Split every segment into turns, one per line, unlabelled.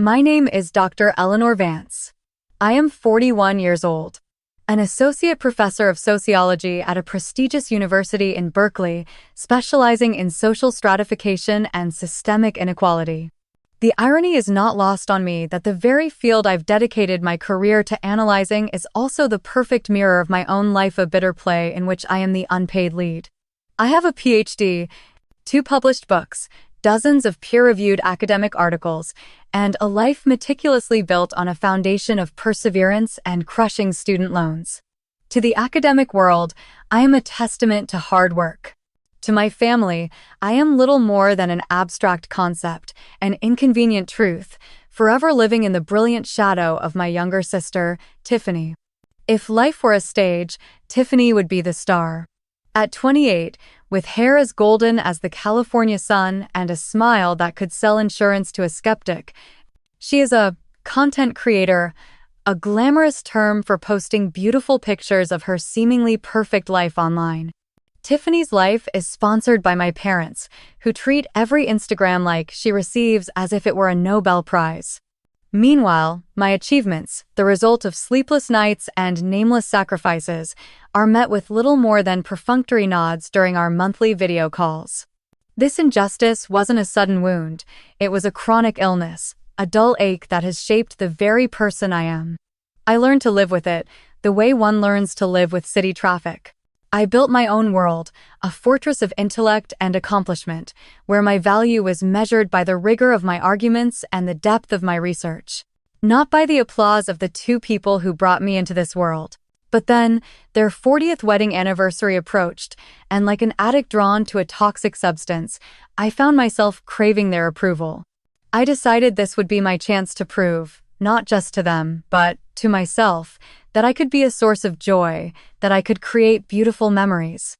My name is Dr. Eleanor Vance. I am 41 years old, an associate professor of sociology at a prestigious university in Berkeley, specializing in social stratification and systemic inequality. The irony is not lost on me that the very field I've dedicated my career to analyzing is also the perfect mirror of my own life, a bitter play in which I am the unpaid lead. I have a PhD, 2 published books, dozens of peer-reviewed academic articles, and a life meticulously built on a foundation of perseverance and crushing student loans. To the academic world, I am a testament to hard work. To my family, I am little more than an abstract concept, an inconvenient truth, forever living in the brilliant shadow of my younger sister, Tiffany. If life were a stage, Tiffany would be the star. At 28, with hair as golden as the California sun and a smile that could sell insurance to a skeptic, she is a content creator, a glamorous term for posting beautiful pictures of her seemingly perfect life online. Tiffany's life is sponsored by my parents, who treat every Instagram like she receives as if it were a Nobel Prize. Meanwhile, my achievements, the result of sleepless nights and nameless sacrifices, are met with little more than perfunctory nods during our monthly video calls. This injustice wasn't a sudden wound, it was a chronic illness, a dull ache that has shaped the very person I am. I learned to live with it, the way one learns to live with city traffic. I built my own world, a fortress of intellect and accomplishment, where my value was measured by the rigor of my arguments and the depth of my research. Not by the applause of the 2 people who brought me into this world. But then, their 40th wedding anniversary approached, and like an addict drawn to a toxic substance, I found myself craving their approval. I decided this would be my chance to prove, not just to them, but to myself, that I could be a source of joy, that I could create beautiful memories.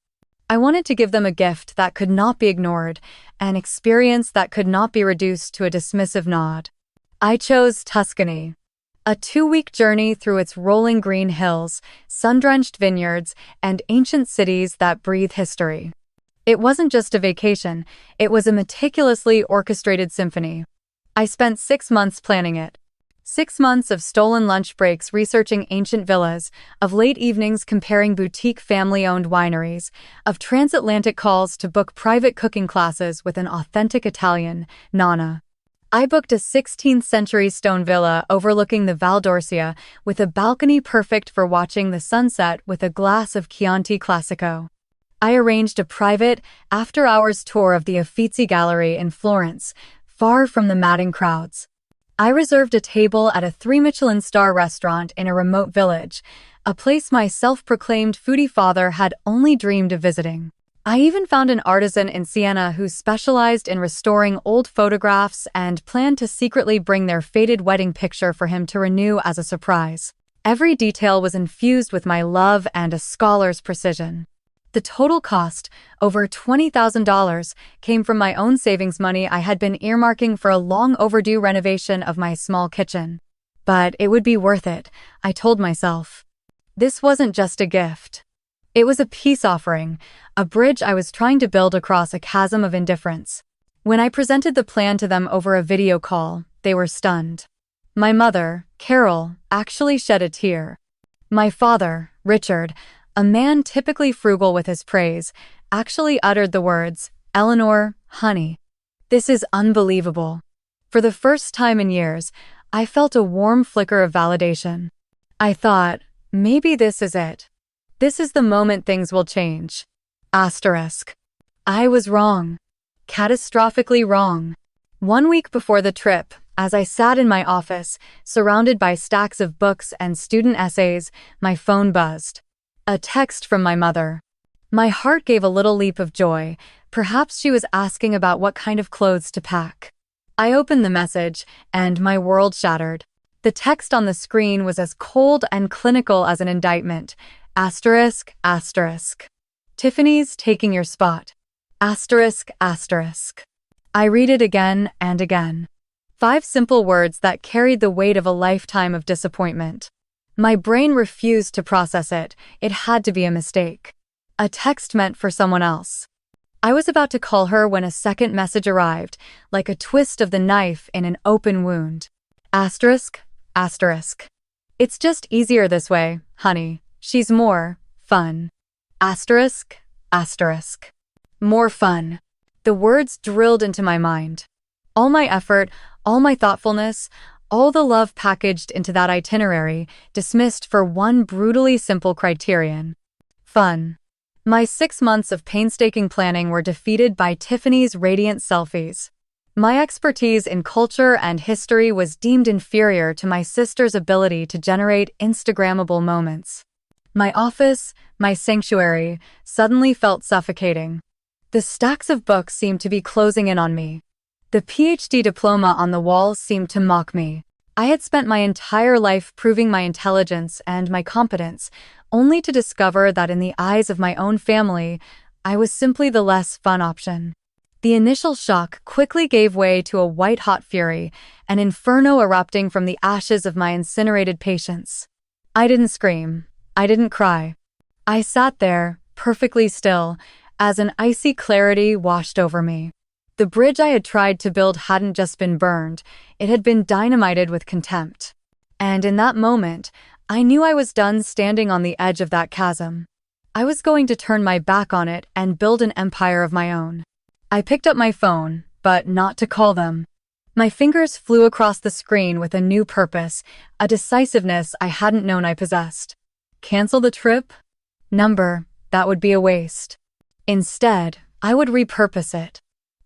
I wanted to give them a gift that could not be ignored, an experience that could not be reduced to a dismissive nod. I chose Tuscany. A 2-week journey through its rolling green hills, sun-drenched vineyards, and ancient cities that breathe history. It wasn't just a vacation, it was a meticulously orchestrated symphony. I spent 6 months planning it. 6 months of stolen lunch breaks researching ancient villas, of late evenings comparing boutique family-owned wineries, of transatlantic calls to book private cooking classes with an authentic Italian, Nonna. I booked a 16th-century stone villa overlooking the Val d'Orcia with a balcony perfect for watching the sunset with a glass of Chianti Classico. I arranged a private, after-hours tour of the Uffizi Gallery in Florence, far from the madding crowds. I reserved a table at a 3-Michelin-star restaurant in a remote village, a place my self-proclaimed foodie father had only dreamed of visiting. I even found an artisan in Siena who specialized in restoring old photographs and planned to secretly bring their faded wedding picture for him to renew as a surprise. Every detail was infused with my love and a scholar's precision. The total cost, over $20,000, came from my own savings money I had been earmarking for a long-overdue renovation of my small kitchen. But it would be worth it, I told myself. This wasn't just a gift. It was a peace offering, a bridge I was trying to build across a chasm of indifference. When I presented the plan to them over a video call, they were stunned. My mother, Carol, actually shed a tear. My father, Richard, a man typically frugal with his praise, actually uttered the words, "Eleanor, honey. This is unbelievable." For the first time in years, I felt a warm flicker of validation. I thought, maybe this is it. This is the moment things will change. Asterisk. I was wrong. Catastrophically wrong. 1 week before the trip, as I sat in my office, surrounded by stacks of books and student essays, my phone buzzed. A text from my mother. My heart gave a little leap of joy. Perhaps she was asking about what kind of clothes to pack. I opened the message, and my world shattered. The text on the screen was as cold and clinical as an indictment. Asterisk, asterisk. Tiffany's taking your spot. Asterisk, asterisk. I read it again and again. 5 simple words that carried the weight of a lifetime of disappointment. My brain refused to process it. It had to be a mistake. A text meant for someone else. I was about to call her when a second message arrived, like a twist of the knife in an open wound. Asterisk, asterisk. It's just easier this way, honey. She's more fun. Asterisk, asterisk. More fun. The words drilled into my mind. All my effort, all my thoughtfulness, all the love packaged into that itinerary, dismissed for one brutally simple criterion. Fun. My 6 months of painstaking planning were defeated by Tiffany's radiant selfies. My expertise in culture and history was deemed inferior to my sister's ability to generate Instagrammable moments. My office, my sanctuary, suddenly felt suffocating. The stacks of books seemed to be closing in on me. The PhD diploma on the wall seemed to mock me. I had spent my entire life proving my intelligence and my competence, only to discover that in the eyes of my own family, I was simply the less fun option. The initial shock quickly gave way to a white-hot fury, an inferno erupting from the ashes of my incinerated patience. I didn't scream. I didn't cry. I sat there, perfectly still, as an icy clarity washed over me. The bridge I had tried to build hadn't just been burned, it had been dynamited with contempt. And in that moment, I knew I was done standing on the edge of that chasm. I was going to turn my back on it and build an empire of my own. I picked up my phone, but not to call them. My fingers flew across the screen with a new purpose, a decisiveness I hadn't known I possessed. Cancel the trip? Number, that would be a waste. Instead, I would repurpose it.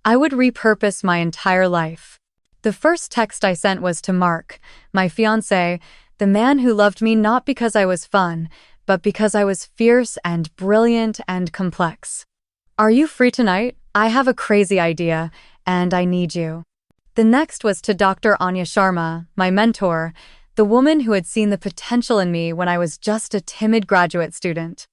I would repurpose my entire life. The first text I sent was to Mark, my fiancé, the man who loved me not because I was fun, but because I was fierce and brilliant and complex. Are you free tonight? I have a crazy idea, and I need you. The next was to Dr. Anya Sharma, my mentor, the woman who had seen the potential in me when I was just a timid graduate student.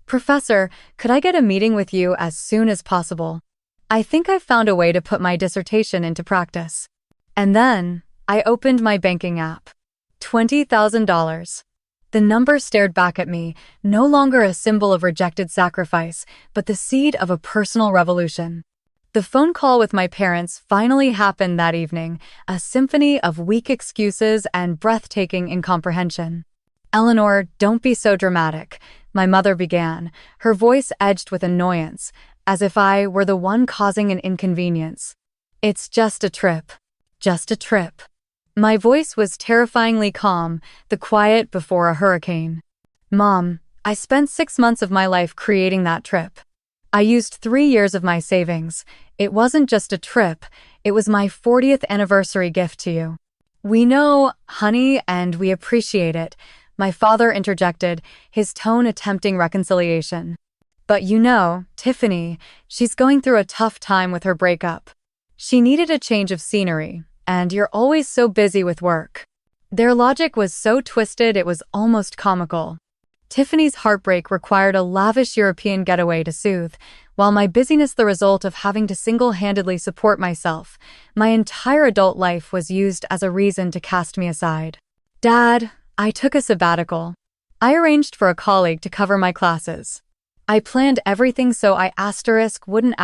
Professor, could I get a meeting with you as soon as possible? I think I've found a way to put my dissertation into practice. And then, I opened my banking app. $20,000. The number stared back at me, no longer a symbol of rejected sacrifice, but the seed of a personal revolution. The phone call with my parents finally happened that evening, a symphony of weak excuses and breathtaking incomprehension. Eleanor, don't be so dramatic, my mother began, her voice edged with annoyance, as if I were the one causing an inconvenience. It's just a trip. Just a trip. My voice was terrifyingly calm, the quiet before a hurricane. Mom, I spent 6 months of my life creating that trip. I used 3 years of my savings. It wasn't just a trip, it was my 40th anniversary gift to you. We know, honey, and we appreciate it, my father interjected, his tone attempting reconciliation. But you know, Tiffany, she's going through a tough time with her breakup. She needed a change of scenery, and you're always so busy with work. Their logic was so twisted it was almost comical. Tiffany's heartbreak required a lavish European getaway to soothe, while my busyness the result of having to single-handedly support myself. My entire adult life was used as a reason to cast me aside. Dad, I took a sabbatical. I arranged for a colleague to cover my classes. I planned everything so I wouldn't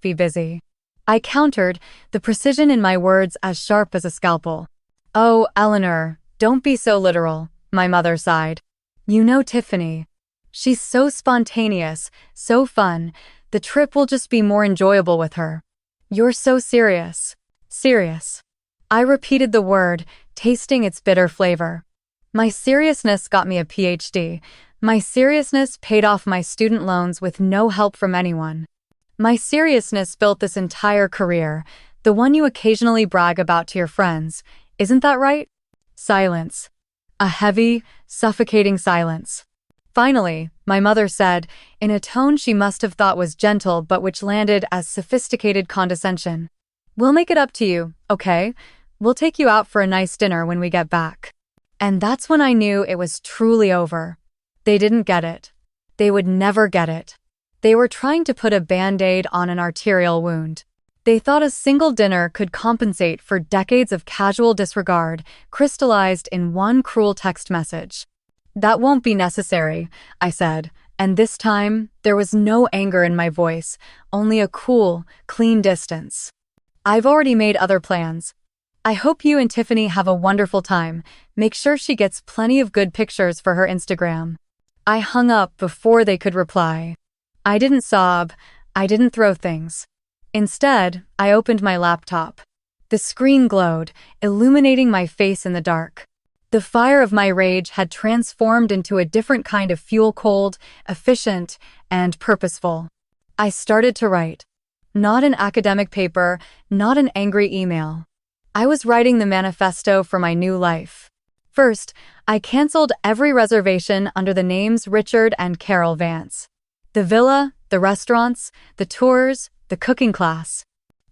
be busy. I countered, the precision in my words as sharp as a scalpel. Oh, Eleanor, don't be so literal, my mother sighed. You know Tiffany. She's so spontaneous, so fun, the trip will just be more enjoyable with her. You're so serious. Serious. I repeated the word, tasting its bitter flavor. My seriousness got me a PhD. My seriousness paid off my student loans with no help from anyone. My seriousness built this entire career, the one you occasionally brag about to your friends. Isn't that right? Silence. A heavy, suffocating silence. Finally, my mother said, in a tone she must have thought was gentle but which landed as sophisticated condescension. We'll make it up to you, okay? We'll take you out for a nice dinner when we get back. And that's when I knew it was truly over. They didn't get it. They would never get it. They were trying to put a band-aid on an arterial wound. They thought a single dinner could compensate for decades of casual disregard, crystallized in one cruel text message. That won't be necessary, I said, and this time, there was no anger in my voice, only a cool, clean distance. I've already made other plans. I hope you and Tiffany have a wonderful time. Make sure she gets plenty of good pictures for her Instagram." I hung up before they could reply. I didn't sob. I didn't throw things. Instead, I opened my laptop. The screen glowed, illuminating my face in the dark. The fire of my rage had transformed into a different kind of fuel, cold, efficient, and purposeful. I started to write. Not an academic paper, not an angry email. I was writing the manifesto for my new life. First, I canceled every reservation under the names Richard and Carol Vance. The villa, the restaurants, the tours, the cooking class.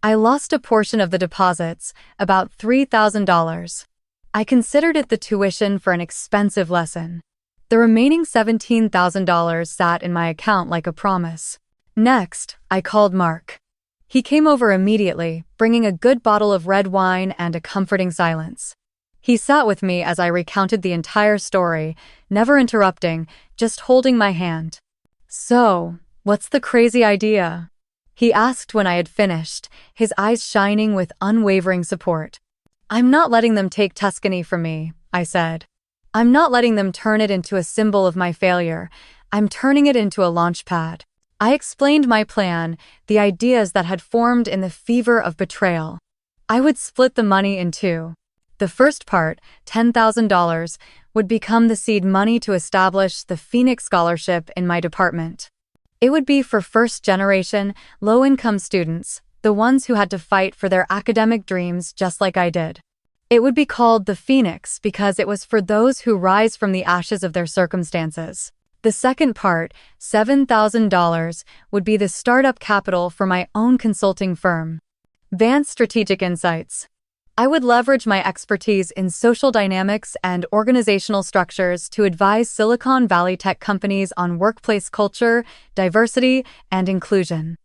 I lost a portion of the deposits, about $3,000. I considered it the tuition for an expensive lesson. The remaining $17,000 sat in my account like a promise. Next, I called Mark. He came over immediately, bringing a good bottle of red wine and a comforting silence. He sat with me as I recounted the entire story, never interrupting, just holding my hand. "So, what's the crazy idea?" he asked when I had finished, his eyes shining with unwavering support. "I'm not letting them take Tuscany from me," I said. "I'm not letting them turn it into a symbol of my failure. I'm turning it into a launch pad." I explained my plan, the ideas that had formed in the fever of betrayal. I would split the money in two. The first part, $10,000, would become the seed money to establish the Phoenix Scholarship in my department. It would be for first-generation, low-income students, the ones who had to fight for their academic dreams just like I did. It would be called the Phoenix because it was for those who rise from the ashes of their circumstances. The second part, $7,000, would be the startup capital for my own consulting firm, Vance Strategic Insights. I would leverage my expertise in social dynamics and organizational structures to advise Silicon Valley tech companies on workplace culture, diversity, and inclusion.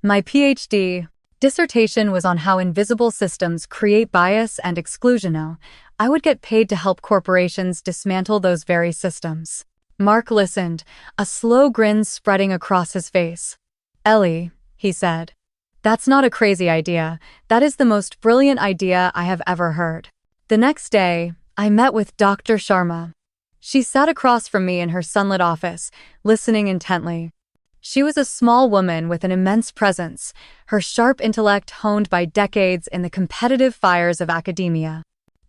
My PhD dissertation was on how invisible systems create bias and exclusion. I would get paid to help corporations dismantle those very systems. Mark listened, a slow grin spreading across his face. "Ellie," he said, "that's not a crazy idea. That is the most brilliant idea I have ever heard." The next day, I met with Dr. Sharma. She sat across from me in her sunlit office, listening intently. She was a small woman with an immense presence, her sharp intellect honed by decades in the competitive fires of academia.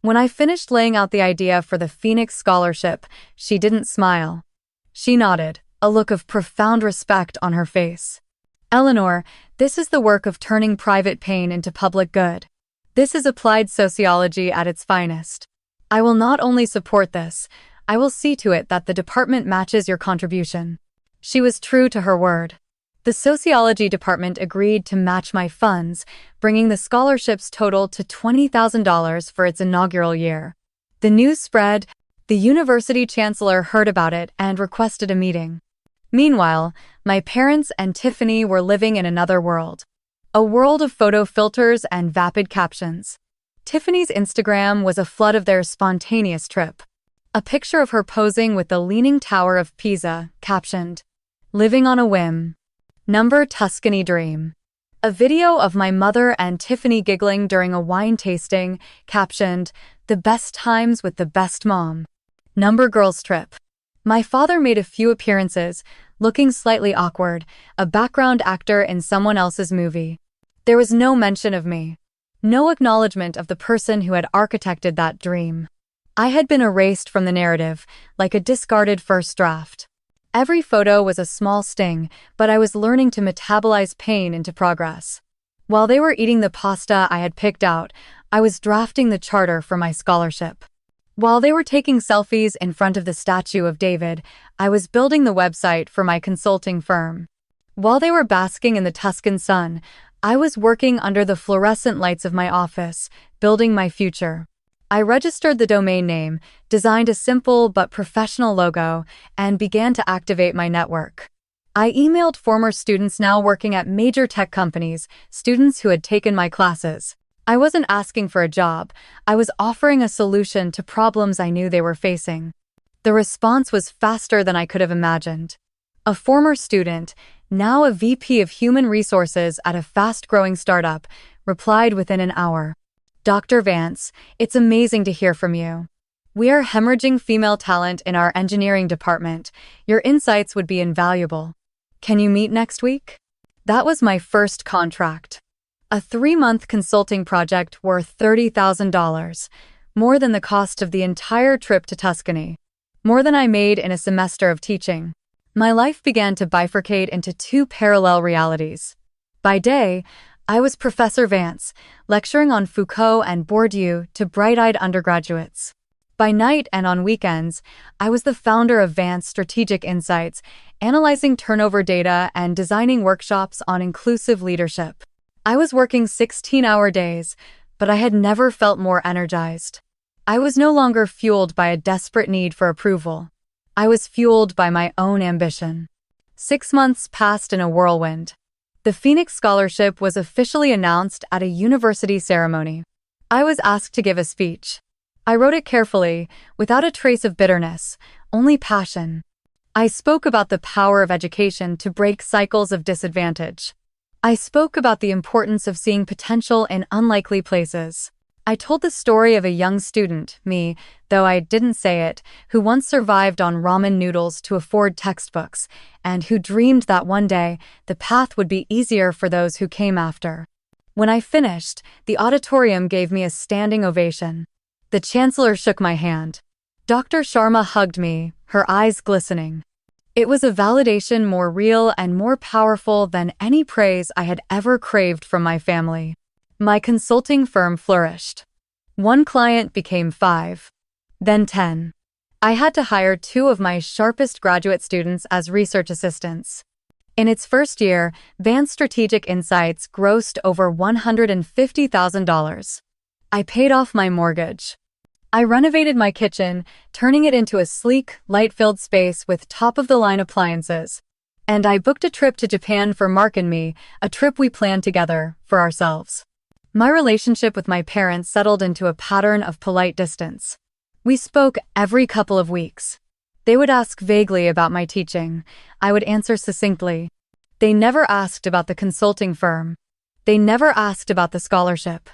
When I finished laying out the idea for the Phoenix Scholarship, she didn't smile. She nodded, a look of profound respect on her face. "Eleanor, this is the work of turning private pain into public good. This is applied sociology at its finest. I will not only support this, I will see to it that the department matches your contribution." She was true to her word. The sociology department agreed to match my funds, bringing the scholarship's total to $20,000 for its inaugural year. The news spread, the university chancellor heard about it and requested a meeting. Meanwhile, my parents and Tiffany were living in another world. A world of photo filters and vapid captions. Tiffany's Instagram was a flood of their spontaneous trip. A picture of her posing with the Leaning Tower of Pisa, captioned, "Living on a whim. Number Tuscany Dream." A video of my mother and Tiffany giggling during a wine tasting, captioned, "The best times with the best mom. Number Girls Trip." My father made a few appearances, looking slightly awkward, a background actor in someone else's movie. There was no mention of me. No acknowledgement of the person who had architected that dream. I had been erased from the narrative, like a discarded first draft. Every photo was a small sting, but I was learning to metabolize pain into progress. While they were eating the pasta I had picked out, I was drafting the charter for my scholarship. While they were taking selfies in front of the statue of David, I was building the website for my consulting firm. While they were basking in the Tuscan sun, I was working under the fluorescent lights of my office, building my future. I registered the domain name, designed a simple but professional logo, and began to activate my network. I emailed former students now working at major tech companies, students who had taken my classes. I wasn't asking for a job, I was offering a solution to problems I knew they were facing. The response was faster than I could have imagined. A former student, now a VP of Human Resources at a fast-growing startup, replied within an hour. Dr. Vance, it's amazing to hear from you. We are hemorrhaging female talent in our engineering department. Your insights would be invaluable. Can you meet next week? That was my first contract. A 3-month consulting project worth $30,000, more than the cost of the entire trip to Tuscany, more than I made in a semester of teaching. My life began to bifurcate into two parallel realities. By day, I was Professor Vance, lecturing on Foucault and Bourdieu to bright-eyed undergraduates. By night and on weekends, I was the founder of Vance Strategic Insights, analyzing turnover data and designing workshops on inclusive leadership. I was working 16-hour days, but I had never felt more energized. I was no longer fueled by a desperate need for approval. I was fueled by my own ambition. 6 months passed in a whirlwind. The Phoenix Scholarship was officially announced at a university ceremony. I was asked to give a speech. I wrote it carefully, without a trace of bitterness, only passion. I spoke about the power of education to break cycles of disadvantage. I spoke about the importance of seeing potential in unlikely places. I told the story of a young student, me, though I didn't say it, who once survived on ramen noodles to afford textbooks, and who dreamed that one day the path would be easier for those who came after. When I finished, the auditorium gave me a standing ovation. The Chancellor shook my hand. Dr. Sharma hugged me, her eyes glistening. It was a validation more real and more powerful than any praise I had ever craved from my family. My consulting firm flourished. 1 client became 5, then 10. I had to hire 2 of my sharpest graduate students as research assistants. In its first year, Vance Strategic Insights grossed over $150,000. I paid off my mortgage. I renovated my kitchen, turning it into a sleek, light-filled space with top-of-the-line appliances. And I booked a trip to Japan for Mark and me, a trip we planned together, for ourselves. My relationship with my parents settled into a pattern of polite distance. We spoke every couple of weeks. They would ask vaguely about my teaching. I would answer succinctly. They never asked about the consulting firm. They never asked about the scholarship.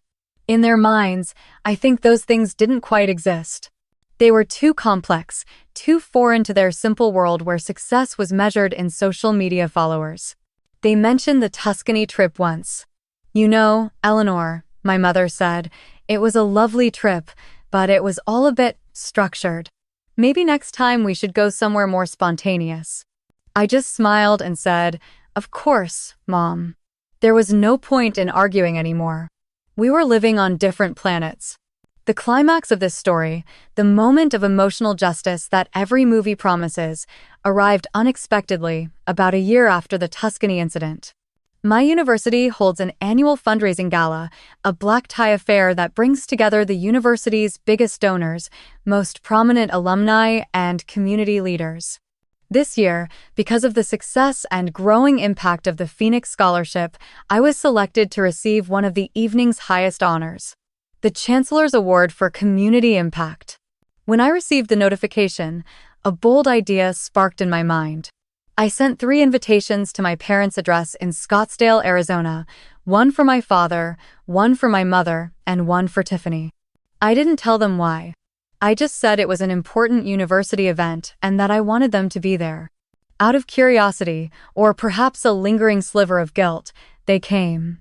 In their minds, I think those things didn't quite exist. They were too complex, too foreign to their simple world where success was measured in social media followers. They mentioned the Tuscany trip once. You know, Eleanor, my mother said, it was a lovely trip, but it was all a bit structured. Maybe next time we should go somewhere more spontaneous. I just smiled and said, of course, Mom. There was no point in arguing anymore. We were living on different planets. The climax of this story, the moment of emotional justice that every movie promises, arrived unexpectedly about a year after the Tuscany incident. My university holds an annual fundraising gala, a black tie affair that brings together the university's biggest donors, most prominent alumni, and community leaders. This year, because of the success and growing impact of the Phoenix Scholarship, I was selected to receive one of the evening's highest honors, the Chancellor's Award for Community Impact. When I received the notification, a bold idea sparked in my mind. I sent 3 invitations to my parents' address in Scottsdale, Arizona, 1 for my father, 1 for my mother, and 1 for Tiffany. I didn't tell them why. I just said it was an important university event and that I wanted them to be there. Out of curiosity, or perhaps a lingering sliver of guilt, they came.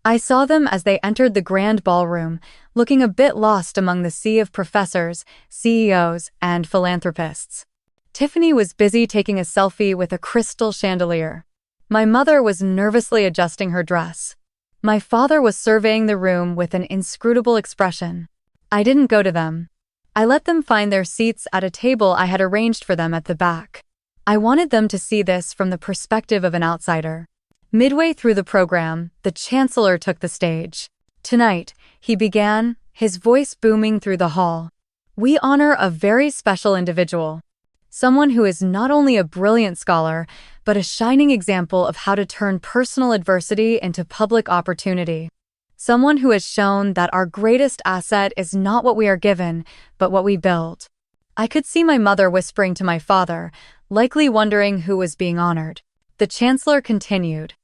I saw them as they entered the grand ballroom, looking a bit lost among the sea of professors, CEOs, and philanthropists. Tiffany was busy taking a selfie with a crystal chandelier. My mother was nervously adjusting her dress. My father was surveying the room with an inscrutable expression. I didn't go to them. I let them find their seats at a table I had arranged for them at the back. I wanted them to see this from the perspective of an outsider. Midway through the program, the Chancellor took the stage. Tonight, he began, his voice booming through the hall. We honor a very special individual. Someone who is not only a brilliant scholar, but a shining example of how to turn personal adversity into public opportunity. Someone who has shown that our greatest asset is not what we are given, but what we build. I could see my mother whispering to my father, likely wondering who was being honored. The Chancellor continued.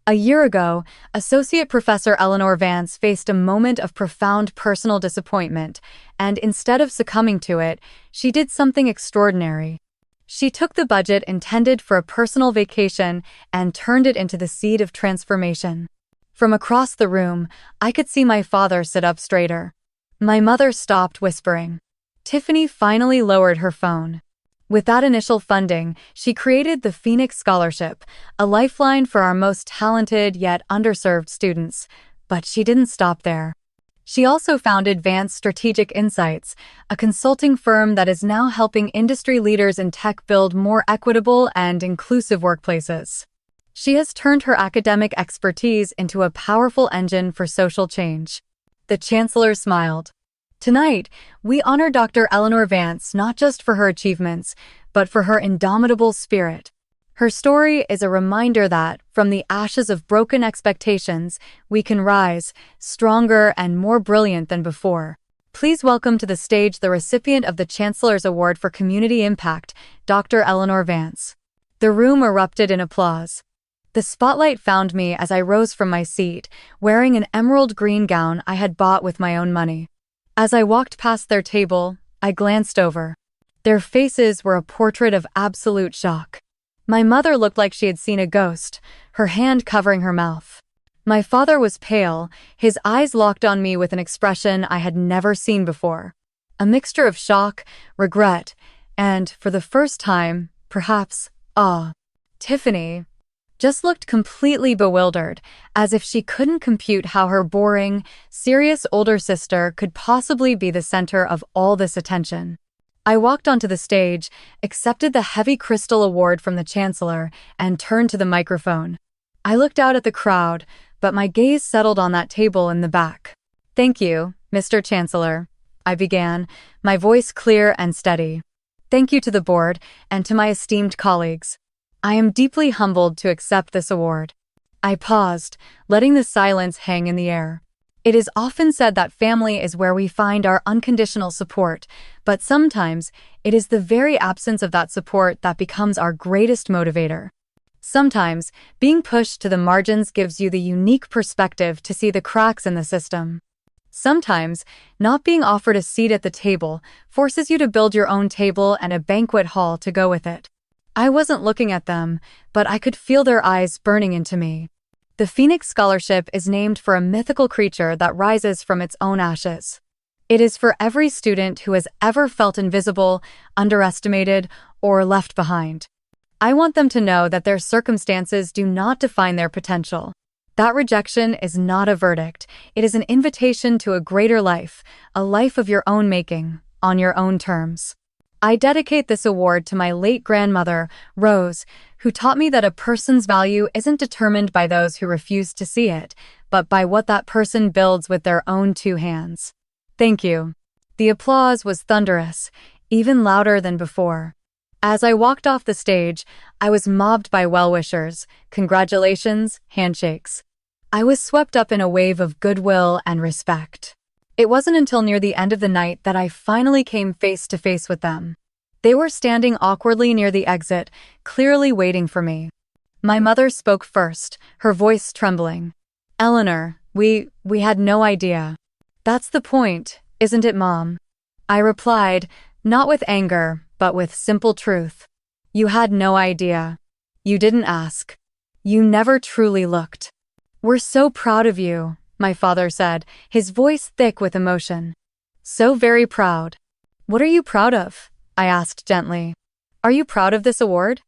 A year ago, Associate Professor Eleanor Vance faced a moment of profound personal disappointment, and instead of succumbing to it, she did something extraordinary. She took the budget intended for a personal vacation and turned it into the seed of transformation. From across the room, I could see my father sit up straighter. My mother stopped whispering. Tiffany finally lowered her phone. With that initial funding, she created the Phoenix Scholarship, a lifeline for our most talented yet underserved students. But she didn't stop there. She also founded Vance Strategic Insights, a consulting firm that is now helping industry leaders in tech build more equitable and inclusive workplaces. She has turned her academic expertise into a powerful engine for social change. The Chancellor smiled. Tonight, we honor Dr. Eleanor Vance not just for her achievements, but for her indomitable spirit. Her story is a reminder that, from the ashes of broken expectations, we can rise, stronger and more brilliant than before. Please welcome to the stage the recipient of the Chancellor's Award for Community Impact, Dr. Eleanor Vance. The room erupted in applause. The spotlight found me as I rose from my seat, wearing an emerald green gown I had bought with my own money. As I walked past their table, I glanced over. Their faces were a portrait of absolute shock. My mother looked like she had seen a ghost, her hand covering her mouth. My father was pale, his eyes locked on me with an expression I had never seen before. A mixture of shock, regret, and, for the first time, perhaps, awe. Tiffany just looked completely bewildered, as if she couldn't compute how her boring, serious older sister could possibly be the center of all this attention. I walked onto the stage, accepted the heavy crystal award from the Chancellor, and turned to the microphone. I looked out at the crowd, but my gaze settled on that table in the back. "Thank you, Mr. Chancellor," I began, my voice clear and steady. "Thank you to the board and to my esteemed colleagues. I am deeply humbled to accept this award." I paused, letting the silence hang in the air. It is often said that family is where we find our unconditional support, but sometimes it is the very absence of that support that becomes our greatest motivator. Sometimes, being pushed to the margins gives you the unique perspective to see the cracks in the system. Sometimes, not being offered a seat at the table forces you to build your own table and a banquet hall to go with it. I wasn't looking at them, but I could feel their eyes burning into me. The Phoenix Scholarship is named for a mythical creature that rises from its own ashes. It is for every student who has ever felt invisible, underestimated, or left behind. I want them to know that their circumstances do not define their potential. That rejection is not a verdict. It is an invitation to a greater life, a life of your own making, on your own terms. I dedicate this award to my late grandmother, Rose, who taught me that a person's value isn't determined by those who refuse to see it, but by what that person builds with their own two hands. Thank you. The applause was thunderous, even louder than before. As I walked off the stage, I was mobbed by well-wishers, congratulations, handshakes. I was swept up in a wave of goodwill and respect. It wasn't until near the end of the night that I finally came face to face with them. They were standing awkwardly near the exit, clearly waiting for me. My mother spoke first, her voice trembling. "Eleanor, we had no idea." "That's the point, isn't it, Mom?" I replied, not with anger, but with simple truth. "You had no idea. You didn't ask. You never truly looked." "We're so proud of you," my father said, his voice thick with emotion. "So very proud." "What are you proud of?" I asked gently. "Are you proud of this award?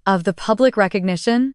Of the public recognition?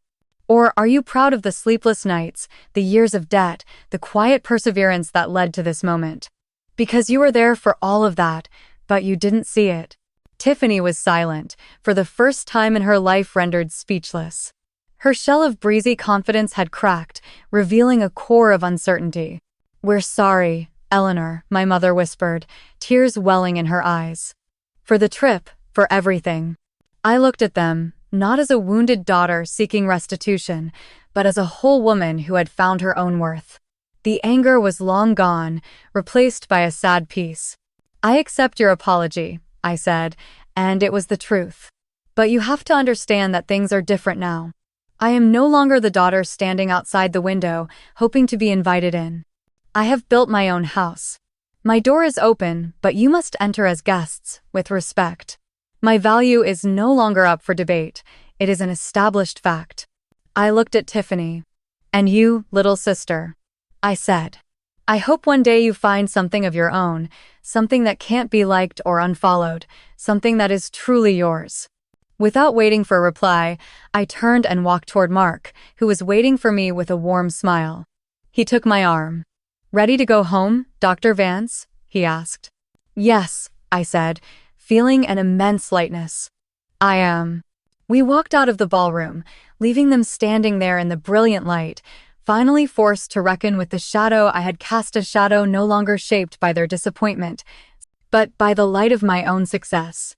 Or are you proud of the sleepless nights, the years of debt, the quiet perseverance that led to this moment? Because you were there for all of that, but you didn't see it." Tiffany was silent, for the first time in her life rendered speechless. Her shell of breezy confidence had cracked, revealing a core of uncertainty. "We're sorry, Eleanor," my mother whispered, tears welling in her eyes. "For the trip, for everything." I looked at them, not as a wounded daughter seeking restitution, but as a whole woman who had found her own worth. The anger was long gone, replaced by a sad peace. "I accept your apology," I said, and it was the truth. "But you have to understand that things are different now. I am no longer the daughter standing outside the window, hoping to be invited in. I have built my own house. My door is open, but you must enter as guests, with respect. My value is no longer up for debate. It is an established fact. I looked at Tiffany. And you, little sister, I said. I hope one day you find something of your own, something that can't be liked or unfollowed, something that is truly yours. Without waiting for a reply, I turned and walked toward Mark, who was waiting for me with a warm smile. He took my arm. "Ready to go home, Dr. Vance?" he asked. "Yes," I said, feeling an immense lightness. "I am." We walked out of the ballroom, leaving them standing there in the brilliant light, finally forced to reckon with the shadow I had cast, a shadow no longer shaped by their disappointment, but by the light of my own success.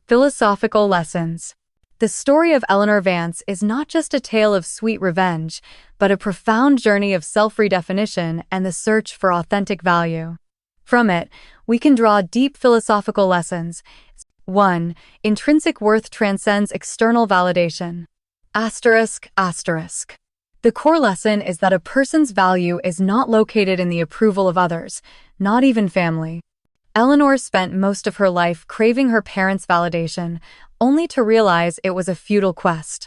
Philosophical lessons. The story of Eleanor Vance is not just a tale of sweet revenge, but a profound journey of self-redefinition and the search for authentic value. From it, we can draw deep philosophical lessons. 1. Intrinsic worth transcends external validation. Asterisk. The core lesson is that a person's value is not located in the approval of others, not even family. Eleanor spent most of her life craving her parents' validation, only to realize it was a futile quest.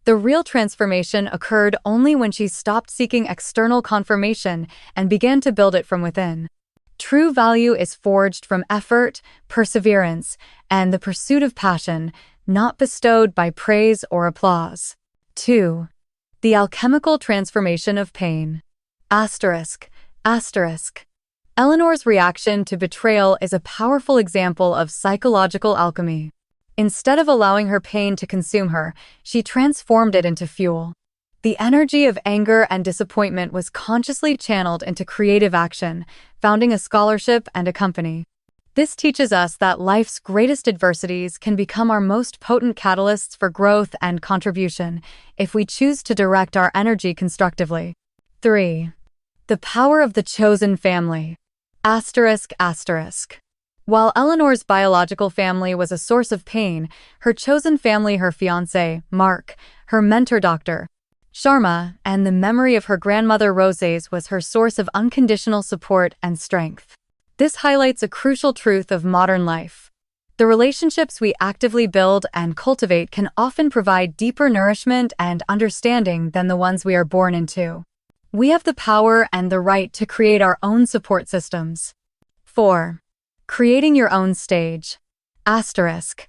The real transformation occurred only when she stopped seeking external confirmation and began to build it from within. True value is forged from effort, perseverance, and the pursuit of passion, not bestowed by praise or applause. 2. The alchemical transformation of pain. Asterisk. Eleanor's reaction to betrayal is a powerful example of psychological alchemy. Instead of allowing her pain to consume her, she transformed it into fuel. The energy of anger and disappointment was consciously channeled into creative action, founding a scholarship and a company. This teaches us that life's greatest adversities can become our most potent catalysts for growth and contribution, if we choose to direct our energy constructively. 3. The power of the chosen family. Asterisk. While Eleanor's biological family was a source of pain, her chosen family, her fiancé, Mark, her mentor, Dr. Sharma, and the memory of her grandmother, Roses, was her source of unconditional support and strength. This highlights a crucial truth of modern life. The relationships we actively build and cultivate can often provide deeper nourishment and understanding than the ones we are born into. We have the power and the right to create our own support systems. 4. Creating your own stage. Asterisk.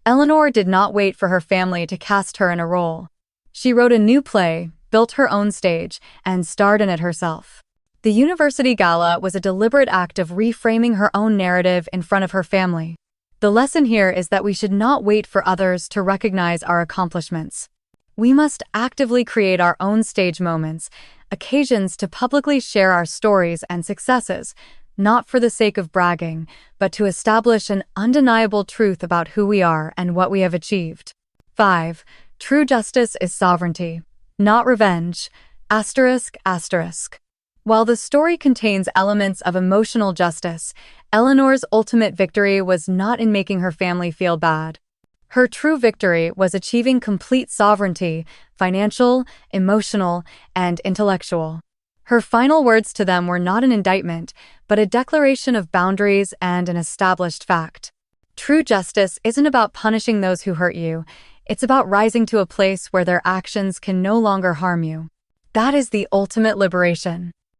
Eleanor did not wait for her family to cast her in a role. She wrote a new play, built her own stage, and starred in it herself. The university gala was a deliberate act of reframing her own narrative in front of her family. The lesson here is that we should not wait for others to recognize our accomplishments. We must actively create our own stage moments, occasions to publicly share our stories and successes, not for the sake of bragging, but to establish an undeniable truth about who we are and what we have achieved. 5. True justice is sovereignty, not revenge. Asterisk. While the story contains elements of emotional justice, Eleanor's ultimate victory was not in making her family feel bad. Her true victory was achieving complete sovereignty, financial, emotional, and intellectual. Her final words to them were not an indictment, but a declaration of boundaries and an established fact. True justice isn't about punishing those who hurt you. It's about rising to a place where their actions can no longer harm you. That is the ultimate liberation.